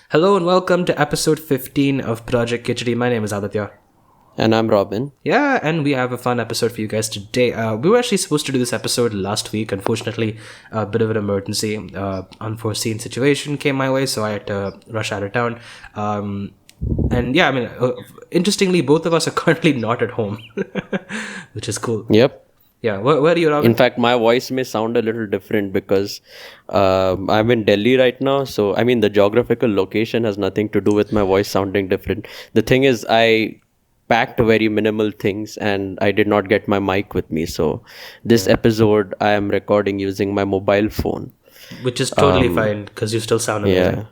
Hello and welcome to episode 15 of Project Khichdi. My name is Adithya. And I'm Robin. Yeah, and we have a fun episode for you guys today. We were actually supposed to do this episode last week. Unfortunately, a bit of an emergency, unforeseen situation came my way, so I had to rush out of town. Interestingly, both of us are currently not at home, which is cool. Yep. Yeah, where are you, Robin? In fact, my voice may sound a little different because I'm in Delhi right now. So, the geographical location has nothing to do with my voice sounding different. The thing is, I packed very minimal things and I did not get my mic with me. So, this episode, I am recording using my mobile phone. Which is totally fine because you still sound amazing.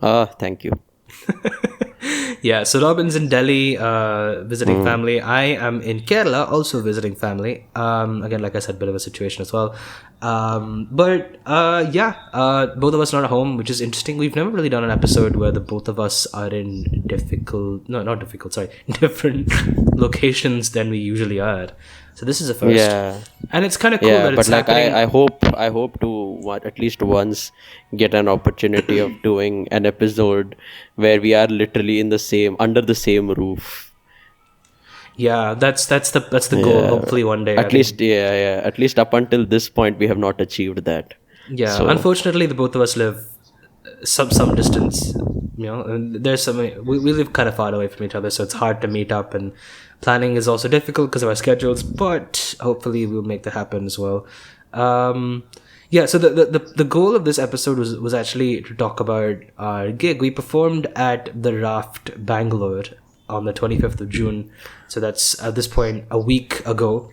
Yeah. Thank you. Yeah, so Robin's in Delhi visiting family. I am in Kerala also visiting family. Again, like I said, bit of a situation as well. Both of us not at home, which is interesting. We've never really done an episode where the both of us are in different locations than we usually are. So this is a first. Yeah. And it's kind of cool that it's happening. I hope to at least once get an opportunity of doing an episode where we are literally under the same roof. Yeah, that's the goal. Hopefully one day. At least up until this point, we have not achieved that. Yeah, so, unfortunately, the both of us live some distance. And there's some we live kind of far away from each other, so it's hard to meet up, and planning is also difficult because of our schedules. But hopefully, we'll make that happen as well. So the goal of this episode was actually to talk about our gig. We performed at the Raft, Bangalore, on the 25th of June. So that's at this point a week ago,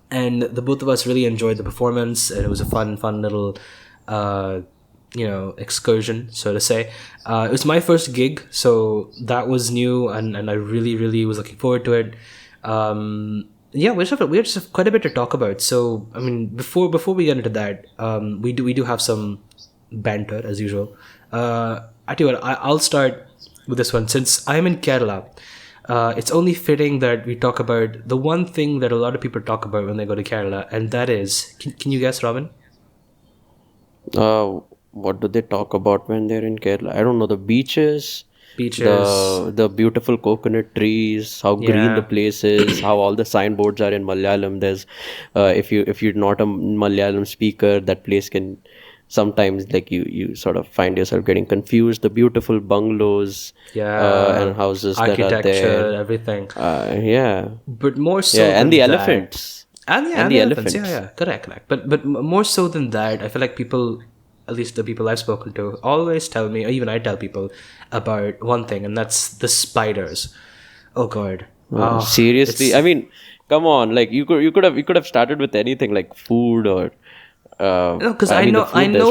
and the both of us really enjoyed the performance, and it was a fun little excursion, so to say. It was my first gig, so that was new, and I really was looking forward to it. We just have quite a bit to talk about. So before we get into that, we do have some banter as usual. I tell you what, I'll start with this one. Since I'm in Kerala, it's only fitting that we talk about the one thing that a lot of people talk about when they go to Kerala, and that is, can you guess, Robin? What do they talk about when they're in Kerala? I don't know. The beaches, the beautiful coconut trees, how green the place is, how all the signboards are in Malayalam. There's if you're not a Malayalam speaker, that place can sometimes you sort of find yourself getting confused. The beautiful bungalows and houses that are there, everything. But more so and the elephants. And the elephants. Correct. But more so than that, I feel like people, at least the people I've spoken to, always tell me, or even I tell people, about one thing, and that's the spiders. Oh God! Seriously, come on! Like you could have started with anything like food or. No, because I know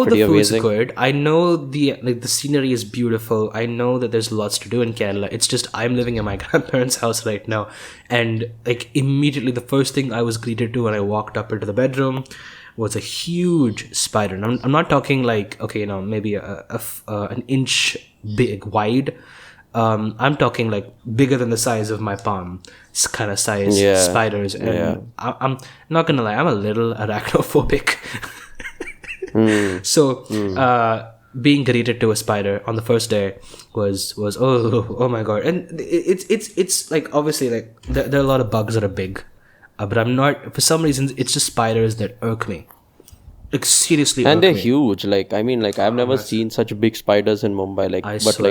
the food's good. I know the scenery is beautiful. I know that there's lots to do in Kerala. It's just I'm living in my grandparents' house right now, and immediately the first thing I was greeted to when I walked up into the bedroom was a huge spider. And I'm not talking maybe an inch big wide. I'm talking bigger than the size of my palm kind of size spiders. And I'm not gonna lie, I'm a little arachnophobic. So being greeted to a spider on the first day was oh my God. And it's obviously there are a lot of bugs that are big. But I'm not, for some reason, it's just spiders that irk me. Seriously and they're huge. I've never seen such big spiders in Mumbai.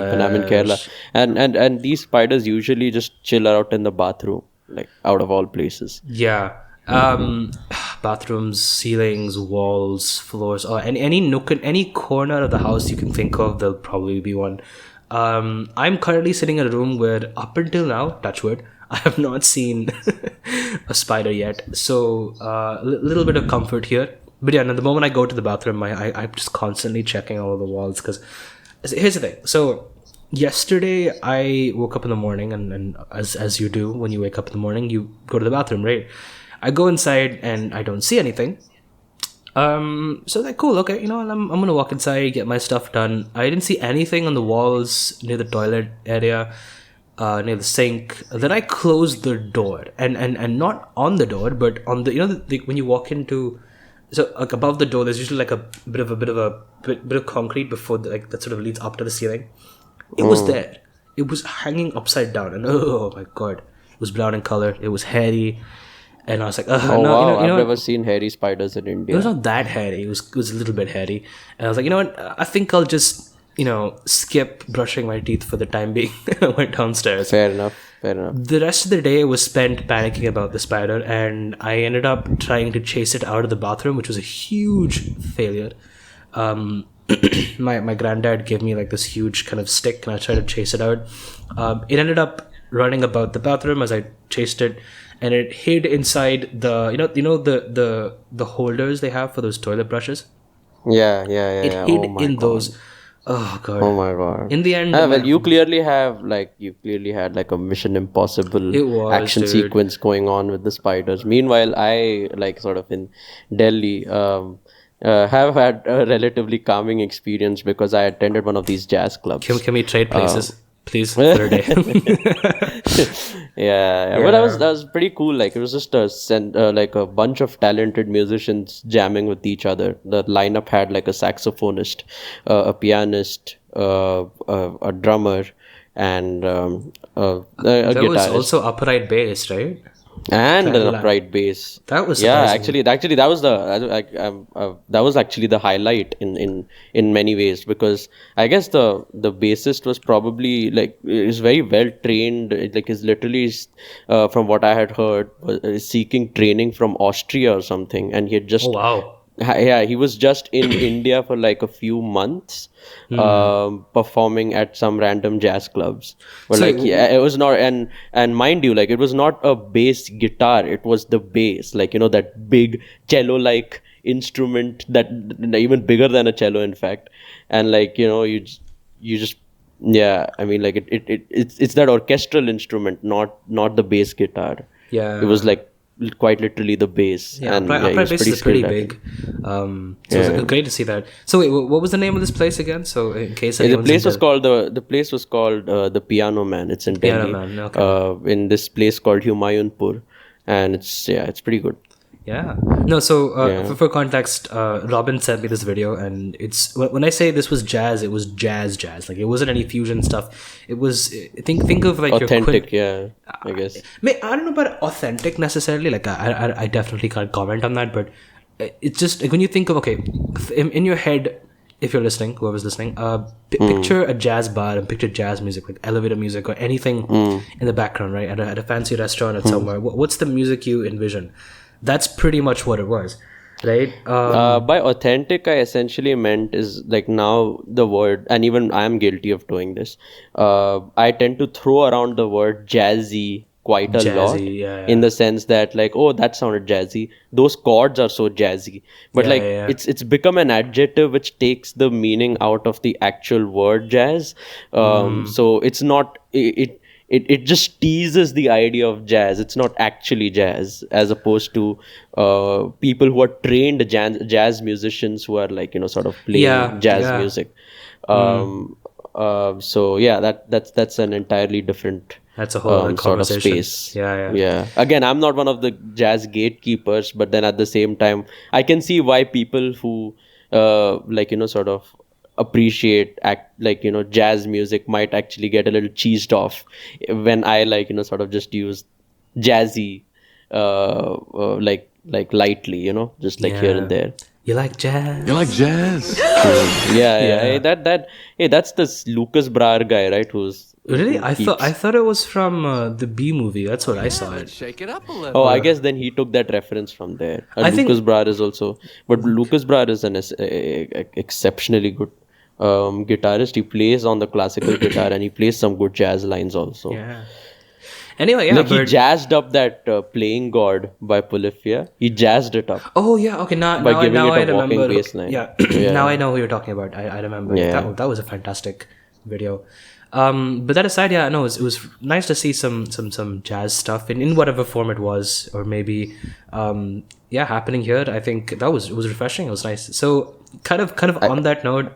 When I'm in Kerala, and these spiders usually just chill out in the bathroom, out of all places. Yeah. Bathrooms, ceilings, walls, floors, or any nook, any corner of the house you can think of, there'll probably be one. I'm currently sitting in a room where, up until now, touch wood, I have not seen a spider yet. So a little bit of comfort here. But yeah, the moment I go to the bathroom, I'm just constantly checking all of the walls. Because here's the thing. So yesterday I woke up in the morning, and as you do when you wake up in the morning, you go to the bathroom, right? I go inside and I don't see anything. So cool, okay, I'm gonna walk inside, get my stuff done. I didn't see anything on the walls near the toilet area. Near the sink. Then I closed the door, and not on the door, but on the when you walk into so like above the door, there's usually like a bit of concrete before like that sort of leads up to the ceiling. It was there. It was hanging upside down, and oh my god, it was brown in color. It was hairy, and I was like, Oh no, wow, you know I've what? never seen hairy spiders in It India. was not that hairy. It was a little bit hairy, and I was like, you know what? I think I'll just skip brushing my teeth for the time being. I went downstairs. Fair enough. The rest of the day was spent panicking about the spider, and I ended up trying to chase it out of the bathroom, which was a huge failure. My granddad gave me like this huge kind of stick, and I tried to chase it out. It ended up running about the bathroom as I chased it, and it hid inside the the holders they have for those toilet brushes. Yeah. It hid in those. Oh god. Oh my god. In the end, Well, you clearly had like a Mission Impossible It was, action dude. sequence going on with the spiders. Meanwhile, I like sort of in Delhi have had a relatively calming experience because I attended one of these jazz clubs. Can we trade places, please, for a day? Yeah. But that was pretty cool. Like it was just like a bunch of talented musicians jamming with each other. The lineup had like a saxophonist, a pianist, a drummer, and a There was guitarist. also upright bass, right? And an upright bass. That was Yeah, surprising. actually, that was that was actually the highlight in many ways, because I guess the bassist was probably like is very well trained. Like is literally from what I had heard was seeking training from Austria or something, and he had just Oh wow. yeah, he was just in India for like a few months, performing at some random jazz clubs. But So like, yeah, it was not, and mind you, like it was not a bass guitar; it was the bass, like that big cello-like instrument that even bigger than a cello, in fact. And like you just yeah, I mean like it's that orchestral instrument, not the bass guitar. Yeah. It was like quite literally the bass. Yeah, And upright, yeah, he upright was bass is pretty skilled at it. big. So it was great to see that. So wait, what was the name of this place again? So in case The anyone's place was into called the place was called the Piano Man. It's in Piano Delhi, Man, okay. in this place called Humayunpur, and it's pretty good. Yeah. No, so for context, Robin sent me this video, and it's when I say this was jazz, it was jazz. Like it wasn't any fusion stuff. It was think of like Authentic, yeah, I guess. I don't know about authentic necessarily. Like I definitely can't comment on that, but it's just like when you think of in your head, if you're listening, whoever's listening, picture a jazz bar and picture jazz music, like elevator music or anything in the background, right? At a fancy restaurant or somewhere. What's the music you envision? That's pretty much what it was, right? By authentic, I essentially meant is like now the word, and even I am guilty of doing this. I tend to throw around the word jazzy quite a lot, yeah. in the sense that like, oh, that sounded jazzy. Those chords are so jazzy, but Yeah, like yeah. it's become an adjective which takes the meaning out of the actual word jazz. So it's not it just teases the idea of jazz. It's not actually jazz, as opposed to people who are trained jazz musicians who are like sort of playing jazz music. So yeah, that's an entirely different That's a whole other sort of conversation. space. Yeah. Again, I'm not one of the jazz gatekeepers, but then at the same time, I can see why people who sort of appreciate jazz music might actually get a little cheesed off when I sort of just use jazzy like lightly, just like here and there. You like jazz? You like jazz? Yeah. Hey, that's this Lucas Brar guy, right? Really? who I keeps- thought it was from the B movie. That's what I saw it. Shake it up a little. Oh, I guess then he took that reference from there. I think- Lucas Brar is also, but Lucas Brar is an exceptionally good guitarist. He plays on the classical guitar and he plays some good jazz lines also. Yeah. Anyway, yeah. Like he but- jazzed up that Playing God by Polyphia. He jazzed it up. Oh yeah. Okay. Now giving now it I a walking remember. bass line. Yeah. Yeah. Now I know who you're talking about. I remember. Yeah. That was a fantastic video. But that aside, yeah, no, it was nice to see some jazz stuff in whatever form it was, or maybe happening here. I think it was refreshing. It was nice. So kind of on that note,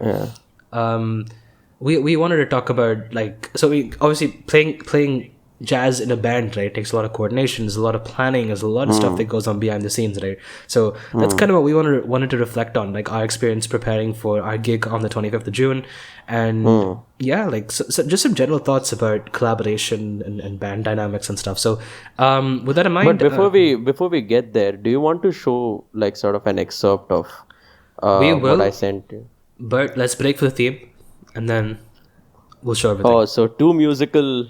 we wanted to talk about we obviously playing jazz in a band, right, takes a lot of coordination, there's a lot of planning, there's a lot of stuff that goes on behind the scenes, right? So that's kind of what we wanted to reflect on, like our experience preparing for our gig on the 25th of June. And yeah, like so just some general thoughts about collaboration and band dynamics and stuff. So with that in mind, But before we get there, do you want to show like sort of an excerpt of we will, what I sent you? but let's break for the theme and then we'll show everything. Oh, so two musical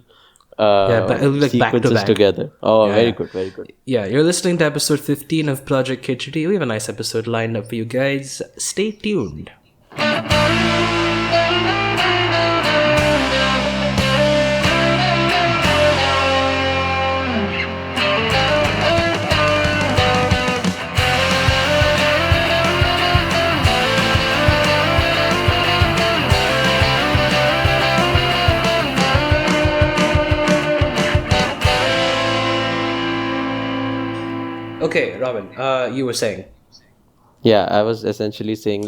but it'll be like back to sequences back. together. Oh, Yeah, very yeah. good, very good. Yeah, you're listening to episode 15 of Project Khichdi. We have a nice episode lined up for you guys. Stay tuned. Okay, Robin, you were saying. Yeah, I was essentially saying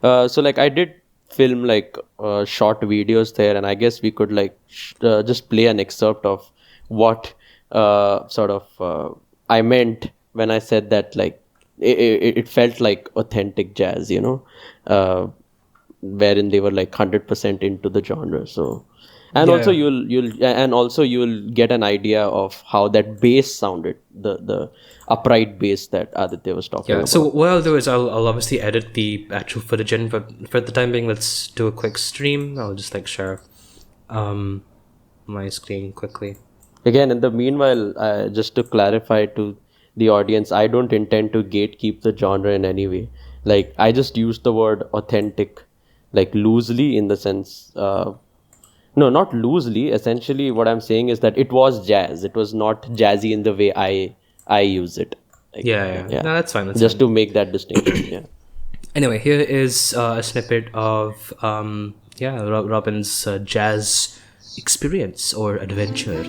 so like I did film like short videos there, and I guess we could like just play an excerpt of what I meant when I said that like it felt like authentic jazz, wherein they were like 100% into the genre. So and also you'll get an idea of how that bass sounded, the upright bass that Adithya was talking about. So what I'll do is I'll obviously edit the actual footage in, but for the time being, let's do a quick stream. I'll just like share my screen quickly. Again, in the meanwhile, just to clarify to the audience, I don't intend to gatekeep the genre in any way. Like, I just use the word authentic, like loosely, in the sense, no, not loosely. Essentially, what I'm saying is that it was jazz. It was not jazzy in the way I use it. Like, Yeah. No, that's fine. That's just fine. to make that distinction. Yeah. Anyway, here is a snippet of Robin's jazz experience or adventure.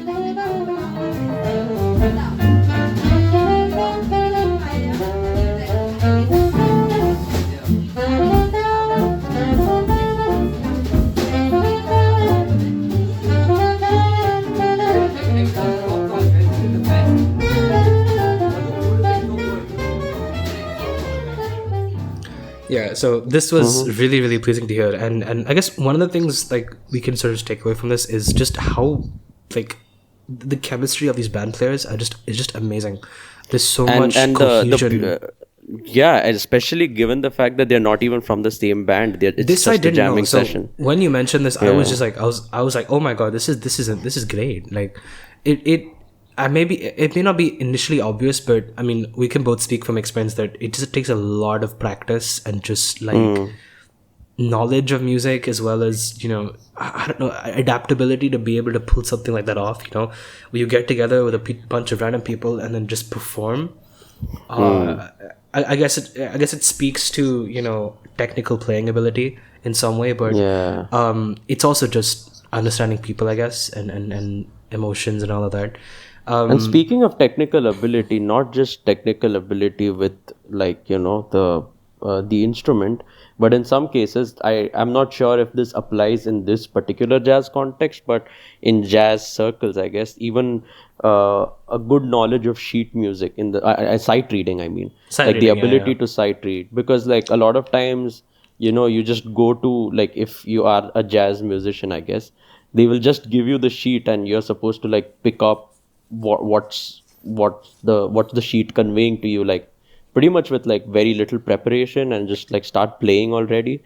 Yeah, so this was really, really pleasing to hear, and I guess one of the things like we can sort of take away from this is just how like the chemistry of these band players is just amazing. There's so much cohesion. Yeah, and especially given the fact that they're not even from the same band. It's This just I a didn't jamming know. So session. when you mentioned this, I was just like, I was like, oh my god, this is great. Like it may not be initially obvious, but I mean, we can both speak from experience that it just takes a lot of practice and just like knowledge of music, as well as, I don't know, adaptability to be able to pull something like that off. Where you get together with a bunch of random people and then just perform. I guess it speaks to technical playing ability in some way, but it's also just understanding people, I guess, and emotions and all of that. And speaking of technical ability, not just technical ability with like the instrument, but in some cases, I'm not sure if this applies in this particular jazz context, but in jazz circles, I guess, even a good knowledge of sheet music in the sight reading. I mean, the ability to sight read, because like a lot of times, you just go to, like, if you are a jazz musician, I guess they will just give you the sheet and you're supposed to like pick up what's the sheet conveying to you, like pretty much with like very little preparation, and just like start playing already.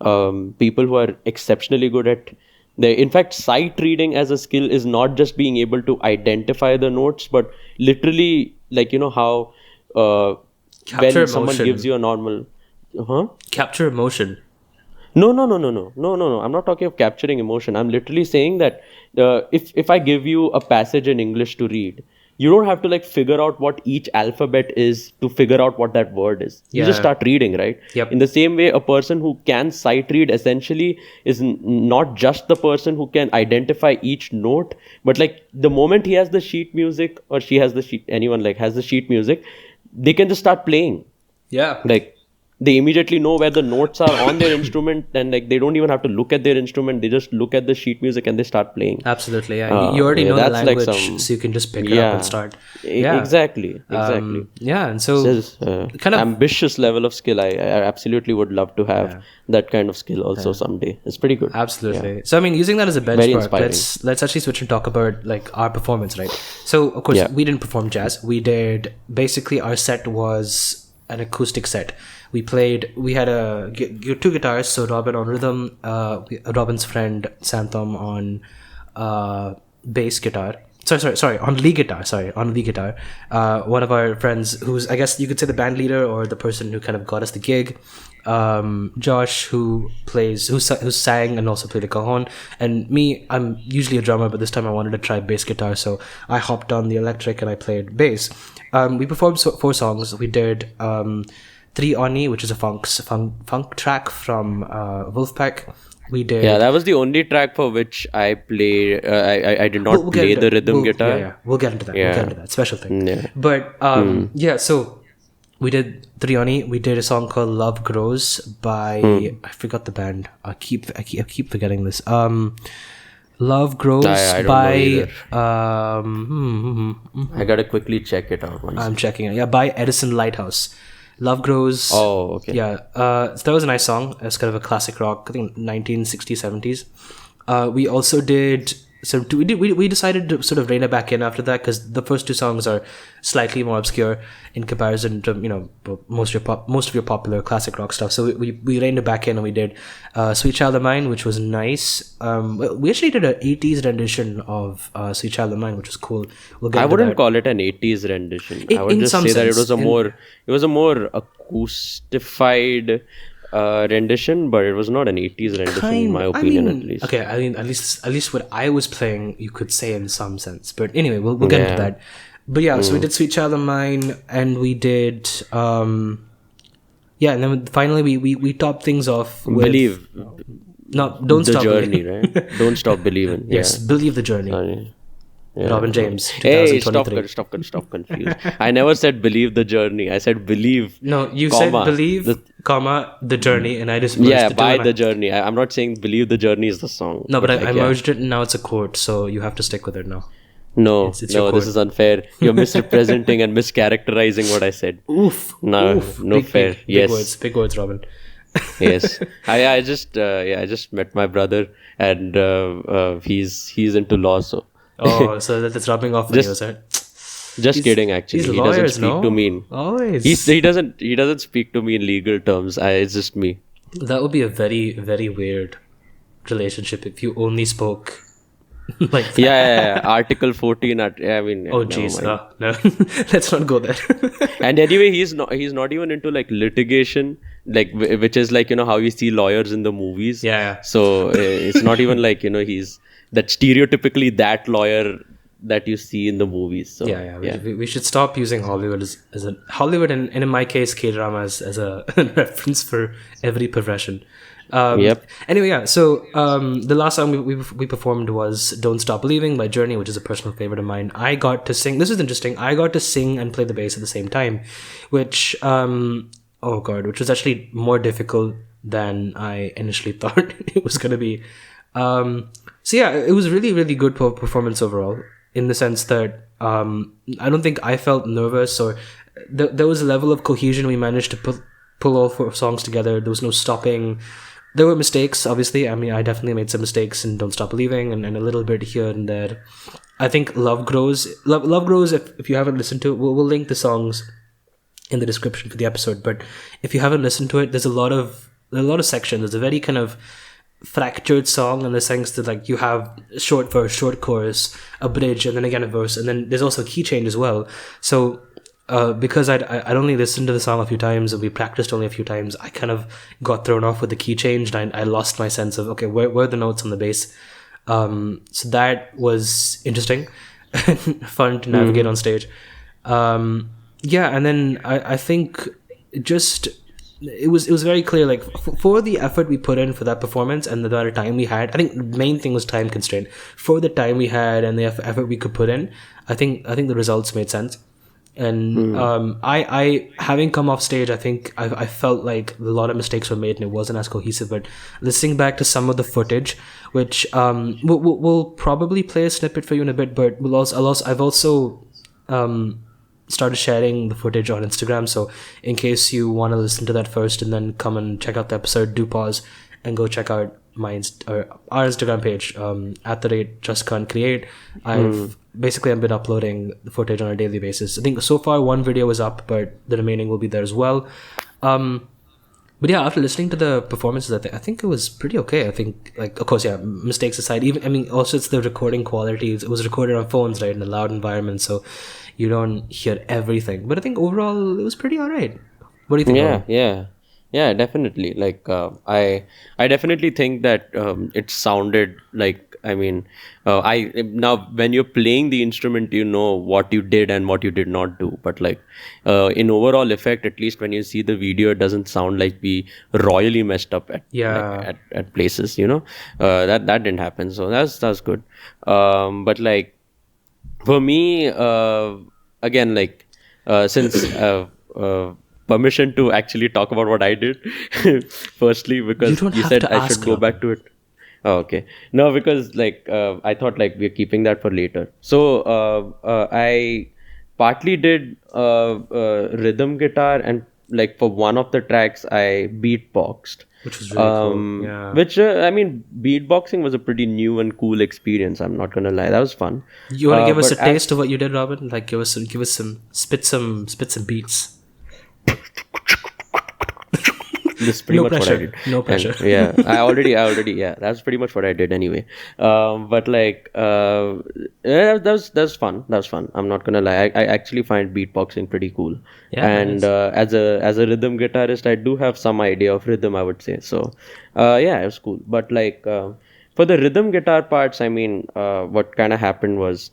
People who are exceptionally good at in fact, sight reading as a skill is not just being able to identify the notes, but literally like how when someone gives you a normal capture emotion. No. I'm not talking of capturing emotion. I'm literally saying that if I give you a passage in English to read, you don't have to like figure out what each alphabet is to figure out what that word is. You just start reading, right? Yep. In the same way, a person who can sight read essentially is not just the person who can identify each note, but like the moment he has the sheet music, or she has the sheet, anyone like has the sheet music, they can just start playing. Yeah. Like, they immediately know where the notes are on their instrument, and like they don't even have to look at their instrument. They just look at the sheet music and they start playing. Absolutely, yeah. You already know the that's like language, so you can just pick it up and start. Yeah, exactly. Yeah, and so This is kind of ambitious level of skill. I absolutely would love to have that kind of skill also someday. It's pretty good. Absolutely. Yeah. So I mean, using that as a benchmark, let's actually switch and talk about like our performance, right? So of course we didn't perform jazz. We did basically our set was an acoustic set. We had two guitars, so Robin on rhythm, Robin's friend Santham on bass guitar. Sorry, on lead guitar. One of our friends who's, I guess you could say, the band leader or the person who kind of got us the gig. Josh, who sang and also played the cajon, and me, I'm usually a drummer, but this time I wanted to try bass guitar, so I hopped on the electric and I played bass. We performed 4 songs. We did 3 Oni, which is a funk track from Wolfpack. We did. Yeah, that was the only track for which I played. I did not play the rhythm guitar. Yeah, we'll get into that. We'll get into that special thing. Yeah. But so we did 3 Oni. We did a song called "Love Grows" by I forgot the band. I keep forgetting this. Love Grows by I gotta quickly check it out. I'm checking it. Yeah, by Edison Lighthouse. Love Grows. Oh, okay. Yeah, that was a nice song. It's kind of a classic rock. I think 1960s, 70s. We also did some. We decided to sort of rein it back in after that because the first 2 songs are slightly more obscure in comparison to most of your popular classic rock stuff. So we reined it back in and we did "Sweet Child of Mine," which was nice. We actually did an 80s rendition of "Sweet Child of Mine," which was cool. I wouldn't call it an 80s rendition. I would just say that it was a more acoustified rendition, but it was not an 80s rendition in my opinion, at least. Okay, I mean, at least what I was playing, you could say in some sense. But anyway, we'll get into that. But yeah, so we did "Sweet Child of Mine," and we did and then finally we topped things off with Believe. No, don't the stop journey, right? Don't stop believing. Yes, Believe the Journey. Yeah. Robin James, 2023. Hey, stop confused. I never said believe the journey. I said believe. No, you said believe, the journey, and I just merged by the journey. I'm not saying believe the journey is the song. No, but I merged it, and now it's a quote, so you have to stick with it now. No, this is unfair. You're misrepresenting and mischaracterizing what I said. Oof. No fair. Big words, Robin. Yes, I just met my brother, and he's into law, so. Oh, so that's rubbing off on you, sir. Just kidding, actually. He doesn't speak to me. Always. He doesn't speak to me in legal terms. It's just me. That would be a very, very weird relationship if you only spoke like that. Yeah. Article 14. Oh, jeez. No. Let's not go there. And anyway, he's not even into like litigation, like which is like, how you see lawyers in the movies. Yeah. So it's not even like, he's that stereotypically that lawyer that you see in the movies. So, we should stop using Hollywood as a Hollywood and in my case K-drama as a reference for every profession. Anyway, so the last song we performed was "Don't Stop Believing" by Journey, which is a personal favorite of mine. I got to sing. This is interesting. I got to sing and play the bass at the same time, which which was actually more difficult than I initially thought it was going to be. So yeah, it was really, really good performance overall, in the sense that I don't think I felt nervous, or there was a level of cohesion. We managed to pull all 4 songs together. There was no stopping. There were mistakes, obviously. I mean, I definitely made some mistakes in "Don't Stop Believing" and a little bit here and there. I think Love Grows, if you haven't listened to it, we'll link the songs in the description for the episode. But if you haven't listened to it, there's a lot of sections. There's a very kind of fractured song in the sense that like you have short verse, short chorus, a bridge, and then again a verse, and then there's also a key change as well. So because I'd only listened to the song a few times and we practiced only a few times, I kind of got thrown off with the key change, and I lost my sense of, okay, where are the notes on the bass? So that was interesting and fun to navigate on stage. And then I think it was very clear, like for the effort we put in for that performance and the amount of time we had. I think the main thing was time constraint. For the time we had and the effort we could put in, I think the results made sense. And I having come off stage, I think I felt like a lot of mistakes were made and it wasn't as cohesive. But listening back to some of the footage, which we'll probably play a snippet for you in a bit, but I've also started sharing the footage on Instagram. So in case you want to listen to that first and then come and check out the episode, do pause and go check out our Instagram page, @JustCan'tCreate. I've been uploading the footage on a daily basis. I think so far one video is up, but the remaining will be there as well. But yeah, after listening to the performances, I think it was pretty okay. I think, like, of course, yeah, mistakes aside, also it's the recording quality. It was recorded on phones, right, in a loud environment, so you don't hear everything. But I think overall it was pretty alright. What do you think? Yeah, definitely. Like, I definitely think that it sounded like, now when you're playing the instrument, you know what you did and what you did not do. But like, in overall effect, at least when you see the video, it doesn't sound like we royally messed up at places. That didn't happen. So that's good. But like, for me, again, like, since permission to actually talk about what I did. Firstly, because you said I should go back to it. Oh, okay. No, because like I thought like we're keeping that for later. So I partly did rhythm guitar, and like for one of the tracks I beatboxed. Which was really cool. Yeah. Which beatboxing was a pretty new and cool experience. I'm not gonna lie, that was fun. You want to give us a taste of what you did, Robin? Like give us some spit some beats. That's pretty much what I did. No pressure. And, yeah, I already, that's pretty much what I did anyway. But like, that's fun. That's fun. I'm not gonna lie. I actually find beatboxing pretty cool. Yeah, and as a rhythm guitarist, I do have some idea of rhythm, I would say. So, yeah, it was cool. But like, for the rhythm guitar parts, what kind of happened was,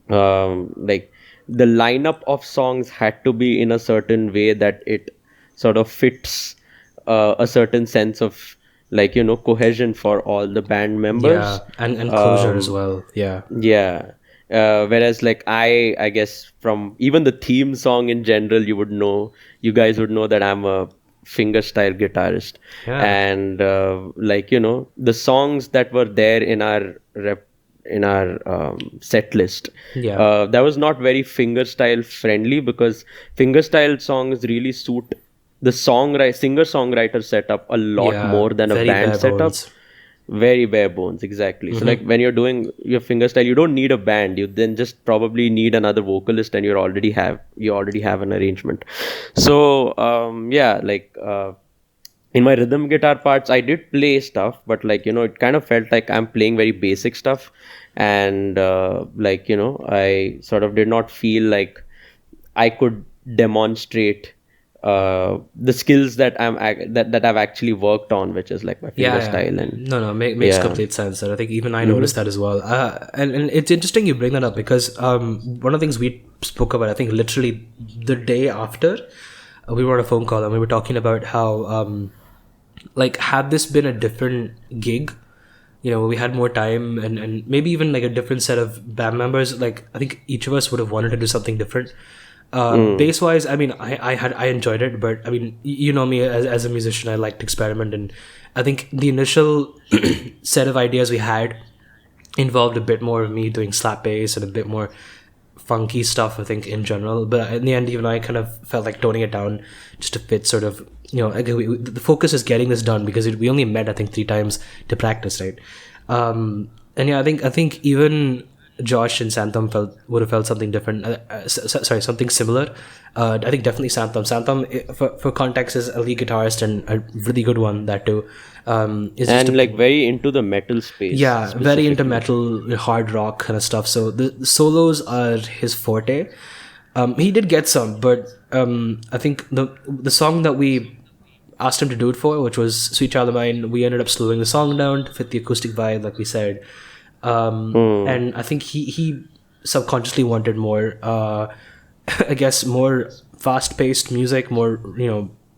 like, the lineup of songs had to be in a certain way that it sort of fits a certain sense of, like, cohesion for all the band members. Yeah, and closure as well. Yeah. Yeah. Whereas like I guess from even the theme song in general, you guys would know that I'm a fingerstyle guitarist. Yeah. And like, the songs that were there in our set list, that was not very fingerstyle friendly, because fingerstyle songs really suit the singer-songwriter setup a lot more than a band setup. Very bare bones, exactly. So like when you're doing your fingerstyle, you don't need a band. You then just probably need another vocalist, and you already have an arrangement. So in my rhythm guitar parts, I did play stuff, but like, it kind of felt like I'm playing very basic stuff, and I sort of did not feel like I could demonstrate the skills that I've actually worked on, which is like my fingerstyle. And makes complete sense. And I think even I noticed that as well. And it's interesting you bring that up, because one of the things we spoke about, I think literally the day after, we were on a phone call and we were talking about how like, had this been a different gig, we had more time and maybe even like a different set of band members, like I think each of us would have wanted to do something different. Bass wise, I enjoyed it, but I mean, me as a musician, I like to experiment, and I think the initial set of ideas we had involved a bit more of me doing slap bass and a bit more funky stuff, I think, in general. But in the end, even I kind of felt like toning it down just to fit sort of, the focus is getting this done, because we only met, I think, 3 times to practice, right? And yeah, I think even Josh and Santham would have felt something different. Something similar. I think definitely Santham. Santham, for context, is a lead guitarist and a really good one. That too. And like very into the metal space. Yeah, very into metal, hard rock kind of stuff. So the solos are his forte. He did get some, but I think the song that we asked him to do it for, which was Sweet Child of Mine, we ended up slowing the song down to fit the acoustic vibe, like we said. And I think he subconsciously wanted more, I guess, more fast-paced music, more,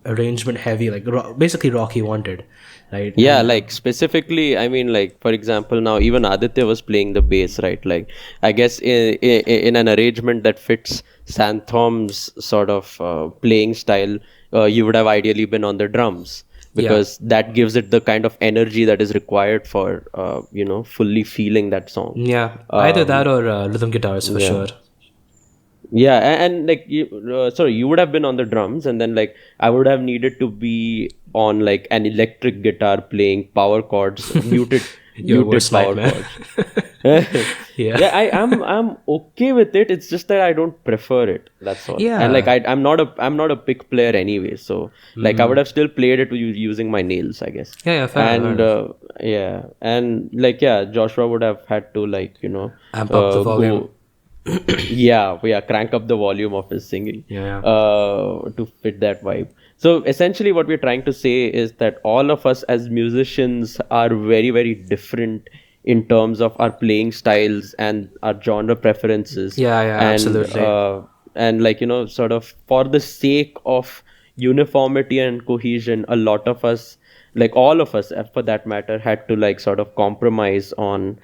arrangement heavy, like basically Rocky wanted, right? Yeah, And like specifically, I mean, like for example, now even Aditya was playing the bass, right? Like I guess in an arrangement that fits Santhom's sort of playing style, you would have ideally been on the drums yeah, because that gives it the kind of energy that is required for fully feeling that song. yeah, either that Um, or rhythm guitars for yeah. sure. Yeah, and like sorry, you would have been on the drums, and then like I would have needed to be on like an electric guitar playing power chords, Your muted worst power nightmare. chords. Yeah, Yeah, I'm okay with it. It's just that I don't prefer it. That's all. And like yeah. I'm not a pick player anyway. So like I would have still played it using my nails, I guess. Yeah, yeah, fair enough, fair And enough. yeah, and like yeah, Joshua would have had to like Amp up the volume. go. Yeah, crank up the volume of his singing Yeah, to fit that vibe. So essentially what we're trying to say is that all of us as musicians are very, very different in terms of our playing styles and our genre preferences. yeah, and absolutely. and like sort of for the sake of uniformity and cohesion, a lot of us, like all of us for that matter, had to like sort of compromise on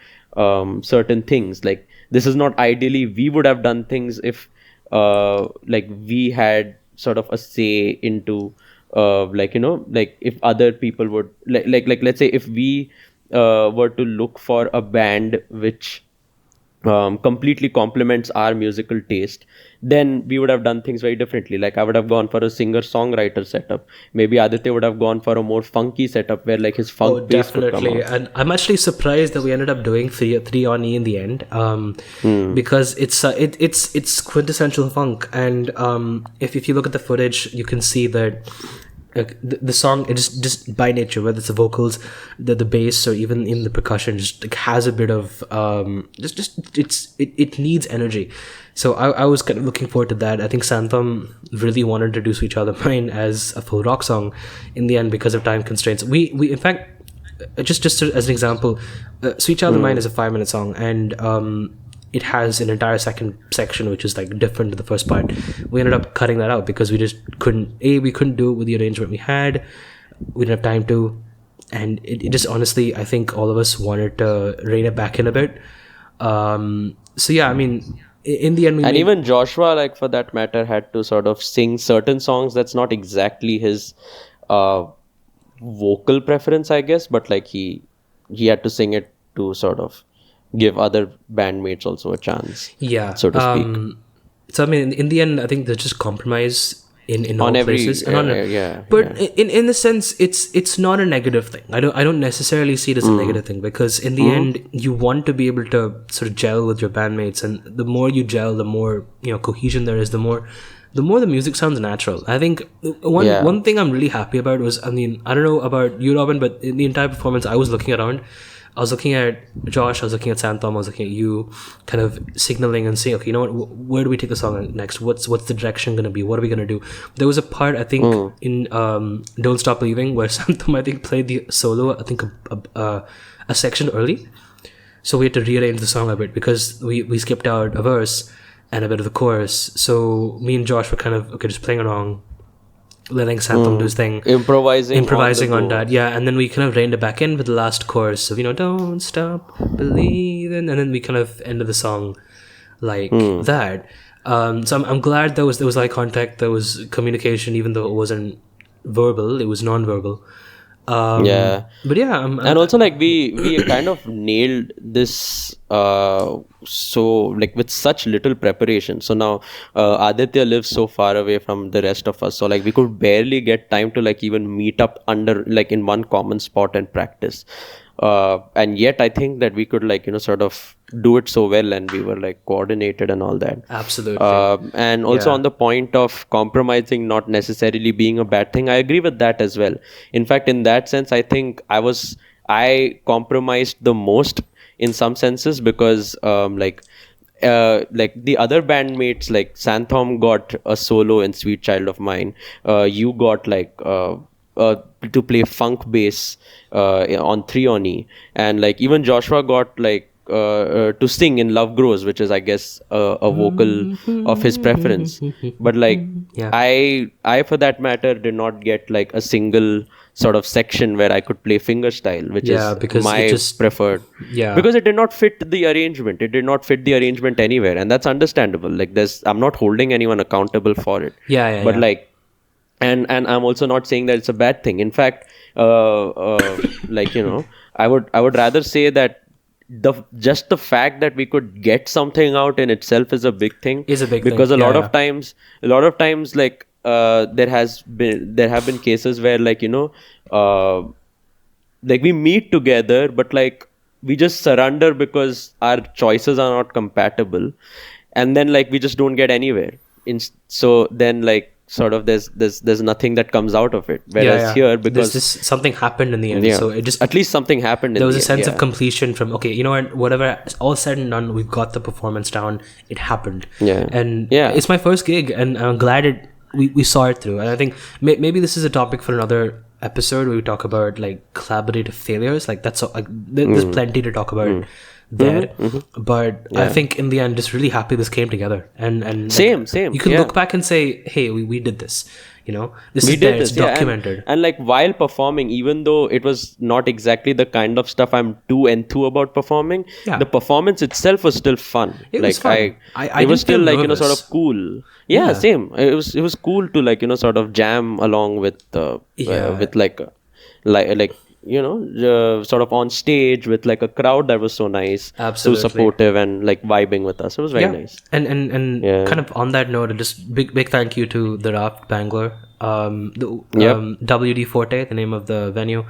certain things. Like this is not ideally we would have done things if like we had sort of a say into like like if other people would like let's say if we were to look for a band which completely complements our musical taste, then we would have done things very differently. Like I would have gone for a singer-songwriter setup. Maybe Aditya would have gone for a more funky setup where like his Oh, funk bass could come definitely. out. And I'm actually surprised that we ended up doing three on E in the end, because it's quintessential funk. And if you look at the footage, you can see that the song, it just by nature, whether it's the vocals, the bass, or even the percussion, just like has a bit of it needs energy. So I was kind of looking forward to that. I think Santham really wanted to do Sweet Child of Mine as a full rock song. In the end, because of time constraints, we in fact, just as an example, Sweet Child of Mine is a 5-minute song, and it has an entire second section which is like different to the first part. We ended up cutting that out because we just couldn't do it with the arrangement we had. We didn't have time to, and it just honestly, I think all of us wanted to rein it back in a bit. So yeah, I mean, in the end, And even Joshua, like for that matter, had to sort of sing certain songs that's not exactly his uh, vocal preference, I guess, but like he had to sing it to sort of give other bandmates also a chance, yeah. so to speak. So I mean, in the end, I think there's just compromise in all On every places, and but yeah. in a sense, it's not a negative thing. I don't necessarily see it as a negative thing, because in the end, you want to be able to sort of gel with your bandmates, and the more you gel, the more cohesion there is. The more the music sounds natural. I think one thing I'm really happy about was, I mean, I don't know about you, Robin, but in the entire performance, I was looking around. I was looking at Josh, I was looking at Santham, I was looking at you, kind of signaling and saying, okay, you know what, where do we take the song next? What's the direction going to be? What are we going to do? There was a part, I think, in Don't Stop Believing, where Santham, I think, played the solo, I think, a section early. So we had to rearrange the song a bit because we skipped out a verse and a bit of the chorus. So me and Josh were kind of, okay, just playing along, letting Santham do his thing, improvising on that, yeah. And then we kind of reined it back in with the last chorus of don't stop believing, and then we kind of ended the song like that. So I'm glad there was eye contact, there was communication, even though it wasn't verbal, it was non-verbal. Yeah. But yeah, And also like we kind of nailed this so like with such little preparation. So now Aditya lives so far away from the rest of us, so like we could barely get time to like even meet up under like in one common spot and practice, and yet I think that we could like sort of do it so well, and we were like coordinated and all that. Absolutely. And also on the point of compromising not necessarily being a bad thing, I agree with that as well. In fact, in that sense, I think I compromised the most in some senses, because like the other bandmates, like Santham got a solo in Sweet Child of Mine, you got like to play funk bass on 3 on E, and like even Joshua got like to sing in Love Grows, which is, I guess, a vocal of his preference. But like, Yeah. I for that matter did not get like a single sort of section where I could play fingerstyle, which Yeah, is because it my just- preferred. Yeah. Because it did not fit the arrangement. It did not fit the arrangement anywhere, and that's understandable. Like, I'm not holding anyone accountable for it. Yeah, But yeah. like, and I'm also not saying that it's a bad thing. In fact, like, I would rather say that just the fact that we could get something out in itself is a big thing. Is a big thing. Because a lot Yeah, of times, like, there have been cases where, like, like, we meet together, but like, we just surrender because our choices are not compatible, and then like, we just don't get anywhere. So then, like, sort of there's nothing that comes out of it. Whereas here, because there's just something happened in the end. So it just, at least something happened. There was a sense of completion from, okay, you know what, whatever, all said and done, we've got the performance down. It happened. Yeah. And Yeah. it's my first gig, and I'm glad we saw it through. And I think maybe this is a topic for another episode where we talk about like collaborative failures. Like, that's there's plenty to talk about there. But I think in the end, just really happy this came together. And Same. You can look back and say, hey, we did this. This is there, it's documented. And like, while performing, even though it was not exactly the kind of stuff I'm too enthused about performing, the performance itself was still fun. It like, was fun. I it was didn't still feel like, nervous. sort of cool. Yeah, same. It was cool to like, sort of jam along with with like sort of on stage with like a crowd that was so nice, Absolutely. so supportive and like vibing with us. It was very nice. And kind of on that note, just big thank you to the Raft Bangalore, WD Forte, the name of the venue.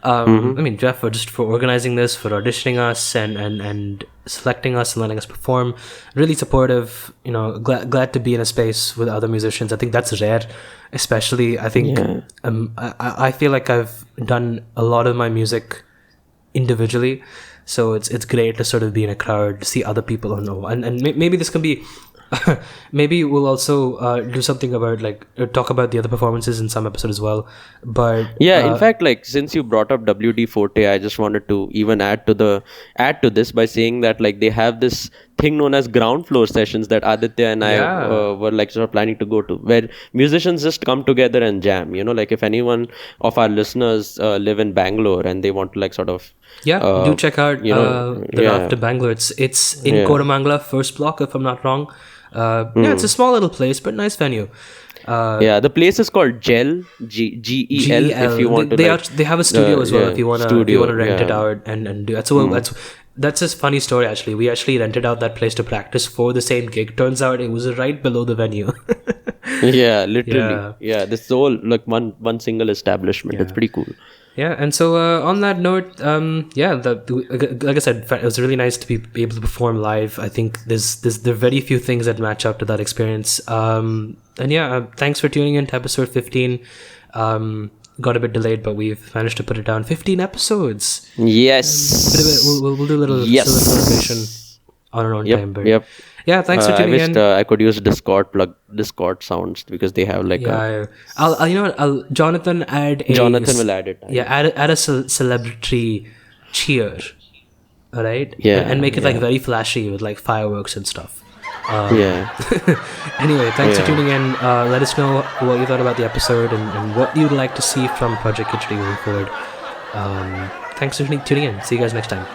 I mean, Jeff, for organizing this, for auditioning us and selecting us and letting us perform. Really supportive. Glad to be in a space with other musicians. I think that's rare, especially. I think I feel like I've done a lot of my music individually, so it's great to sort of be in a crowd, see other people and maybe this can be. Maybe we'll also do something about talk about the other performances in some episode as well. But in fact, like, since you brought up WD Forte, I just wanted to even add to this by saying that like they have this thing known as ground floor sessions that Adithya and I were like sort of planning to go to, where musicians just come together and jam. Like, if anyone of our listeners live in Bangalore and they want to like sort of do check out the Raft in Bangalore. It's in Koramangala, first block, if I'm not wrong. It's a small little place, but nice venue. The place is called Gel, GEL. If you want they have a studio as well. If you want to rent it out and do that. So that's a funny story actually. We actually rented out that place to practice for the same gig. Turns out it was right below the venue. Literally. This is all like one single establishment. It's pretty cool. Yeah, and so on that note, like I said, it was really nice to be able to perform live. I think there are very few things that match up to that experience. Thanks for tuning in to episode 15. Got a bit delayed, but we've managed to put it down. 15 episodes. Yes. We'll do a little celebration on our own time. But yeah, thanks for tuning in. I could use Discord sounds because they have like I'll Jonathan will add it. Add a celebratory cheer. All right. And make it like very flashy with like fireworks and stuff. Anyway, thanks for tuning in. Let us know what you thought about the episode and what you'd like to see from Project Khichdi moving forward. Thanks for tuning in. See you guys next time.